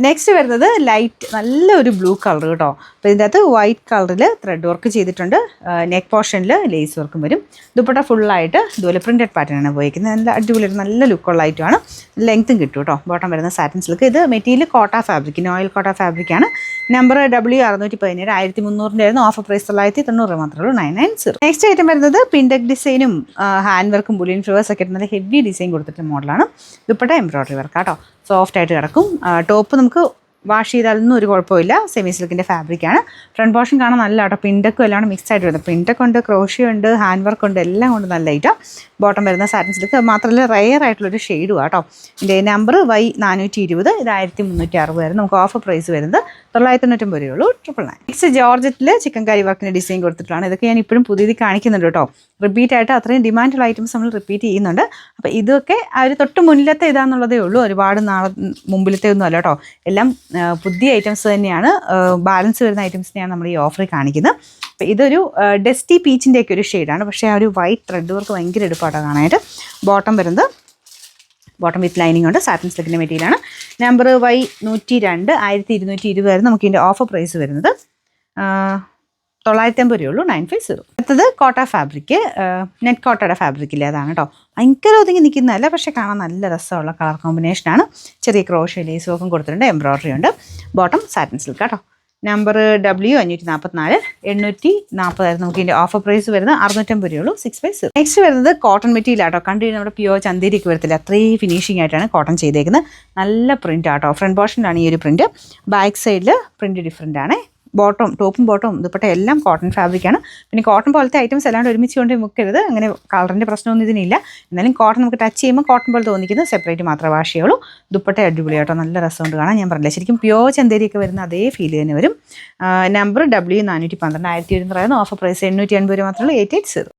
Next വരുന്നത് light നല്ലൊരു blue colour കേട്ടോ. അപ്പോൾ ഇതിൻ്റെ അകത്ത് വൈറ്റ് കളറിൽ ത്രെഡ് വർക്ക് ചെയ്തിട്ടുണ്ട്. നെക്ക് പോർഷനിൽ ലേസ് വർക്കും വരും. ദുപ്പട്ട ഫുള്ളായിട്ട് ഇതുപോലെ പ്രിൻറ്റഡ് പാറ്റേൺ ആണ് ഉപയോഗിക്കുന്നത്. നല്ല അടിപൊളി നല്ല ലുക്കുള്ള ഐറ്റമാണ്. ലെങ്ത്തും കിട്ടും കേട്ടോ. ബോട്ടം വരുന്ന സാറ്റിൻ സിൽക്ക്. ഇത് മെറ്റീരിയൽ കോട്ട ഫാബ്രിക്, നോയിൽ കോട്ട ഫാബ്രിക്കാണ്. നമ്പർ W617 1300 ആയിരുന്നു. ഓഫർ പ്രൈസ് 990 മാത്രമേ ഉള്ളൂ, 990. നെക്സ്റ്റ് ഐറ്റം വരുന്നത് പിൻഡക് ഡിസൈനും ഹാൻഡ് വർക്കും ബുലിയൻ ഫ്ലവേഴ്സ് ഒക്കെ നല്ല ഹെവി ഡിസൈൻ കൊടുത്തിട്ട് മോഡലാണ്. ദുപ്പട്ട എംബ്രോയിഡറി വർക്ക് കേട്ടോ. സോഫ്റ്റ് ആയിട്ട് കിടക്കും. ടോപ്പ് നമുക്ക് വാഷ് ചെയ്താലൊന്നും ഒരു കുഴപ്പമില്ല. സെമി സിൽക്കിൻ്റെ ഫാബ്രിക്കാണ്. ഫ്രണ്ട് പോർഷൻ കാണാൻ നല്ല കേട്ടോ. പിൻഡക്കും എല്ലാം മിക്സ് ആയിട്ട് വരുന്നത്. പിൻഡക്ക് ഉണ്ട്, ക്രോഷ്യ ഉണ്ട്, ഹാൻഡ് വർക്ക് ഉണ്ട്, എല്ലാം കൊണ്ട് നല്ല ഐറ്റം. ബോട്ടം വരുന്ന സാറ്റിൻ സിൽക്ക്. മാത്രമല്ല റെയർ ആയിട്ടുള്ളൊരു ഷെയ്ഡും കേട്ടോ. ഇതിൻ്റെ നമ്പർ Y420. ഇത് 1360 ആയിരുന്നു. നമുക്ക് ഓഫർ പ്രൈസ് വരുന്നത് 990 രൂപയുള്ളൂ, 999. നെക്സ്റ്റ് ജോർജറ്റിൽ ചിക്കൻ കറി വർക്കിൻ്റെ ഡിസൈൻ കൊടുത്തിട്ടാണ്. ഇതൊക്കെ ഞാൻ ഇപ്പോഴും പുതിയത് കാണിക്കുന്നുണ്ട് കേട്ടോ. റിപ്പീറ്റ് ആയിട്ട് അത്രയും ഡിമാൻഡുള്ള ഐറ്റംസ് നമ്മൾ റിപ്പീറ്റ് ചെയ്യുന്നുണ്ട്. അപ്പോൾ ഇതൊക്കെ ആ ഒരു തൊട്ട് മുന്നിലത്തെ ഇതാണെന്നുള്ളതേ ഉള്ളൂ. ഒരുപാട് നാളെ മുമ്പിലത്തെ ഒന്നും അല്ല കേട്ടോ. എല്ലാം പുതിയ ഐറ്റംസ് തന്നെയാണ്. ബാലൻസ് വരുന്ന ഐറ്റംസിനെയാണ് നമ്മൾ ഈ ഓഫറിൽ കാണിക്കുന്നത്. അപ്പോൾ ഇതൊരു ഡസ്റ്റി പീച്ചിൻ്റെയൊക്കെ ഒരു ഷെയ്ഡാണ്. പക്ഷേ ആ ഒരു വൈറ്റ് ത്രെഡ് വർക്ക് ഭയങ്കര എടുപ്പാട്ടോ കാണാനായിട്ട്. ബോട്ടം വരുന്നത് ബോട്ടം വിത്ത് ലൈനിങ് ഉണ്ട്. സാറ്റിൻ സിൽക്കിൻ്റെ മെറ്റീരിയലാണ്. നമ്പർ Y102 1220 ആയിരുന്നു. നമുക്ക് ഇതിൻ്റെ ഓഫർ പ്രൈസ് വരുന്നത് 950 രൂപയുള്ളൂ, 950. അടുത്തത് കോട്ട ഫാബ്രിക്, നെറ്റ് കോട്ടയുടെ ഫാബ്രിക്കില്ലേ അതാണ് കേട്ടോ. ഭയങ്കര ഒതുങ്ങി നിൽക്കുന്നതല്ല, പക്ഷേ കാണാൻ നല്ല രസമുള്ള കളർ കോമ്പിനേഷനാണ്. ചെറിയ ക്രോഷ്യ ലേസ് വർക്കും കൊടുത്തിട്ടുണ്ട്, എംബ്രോയിഡറി ഉണ്ട്. ബോട്ടം സാറ്റിൻ സിൽക്ക് കേട്ടോ. നമ്പർ W544 840 ആയിരുന്നു. നമുക്ക് ഇതിൻ്റെ ഓഫർ പ്രൈസ് വരുന്നത് 650 രൂപയുള്ളൂ, 650. നെക്സ്റ്റ് വരുന്നത് കോട്ടൺ മെറ്റീരിയൽ ആട്ടോ. കണ്ടു നമ്മുടെ പ്യുവർ ചന്തേരിക്ക് വരത്തില്ല, അത്രയും ഫിനിഷിംഗ് ആയിട്ടാണ് കോട്ടൺ ചെയ്തേക്കുന്നത്. നല്ല പ്രിൻ്റ് ആട്ടോ. ഫ്രണ്ട് പോർഷനിലാണ് ഈ ഒരു പ്രിൻറ്റ്. ബാക്ക് സൈഡിൽ പ്രിൻറ്റ് ഡിഫറെൻ്റ് ആണ്. ടോപ്പും ബോട്ടവും ദുപ്പട്ട എല്ലാം കോട്ടൺ ഫാബ്രിക്കാണ്. പിന്നെ കോട്ടൺ പോലത്തെ ഐറ്റംസ് അല്ലാണ്ട് ഒരുമിച്ച് കൊണ്ട് മുക്കരുത്. അങ്ങനെ കളറിൻ്റെ പ്രശ്നമൊന്നും ഇതിനില്ല. എന്നാലും കോട്ടൺ നമുക്ക് ടച്ച് ചെയ്യുമ്പോൾ കോട്ടൺ പോലെ തോന്നിക്കുന്നത് സെപ്പറേറ്റ് മാത്രമേ വാഷ് ചെയ്യുള്ളൂ. ദുപ്പട്ട അടിപൊളിയാട്ടോ, നല്ല രസമുണ്ട് കാണാൻ. ഞാൻ പറഞ്ഞില്ല, ശരിക്കും പ്യുവർ ചന്തേരിയൊക്കെ വരുന്ന അതേ ഫീൽ തന്നെ വരും. നമ്പർ W412 1100 ആയിരുന്നു. ഓഫർ പ്രൈസ് 850 രൂപ മാത്രമേ ഉള്ളൂ, 880.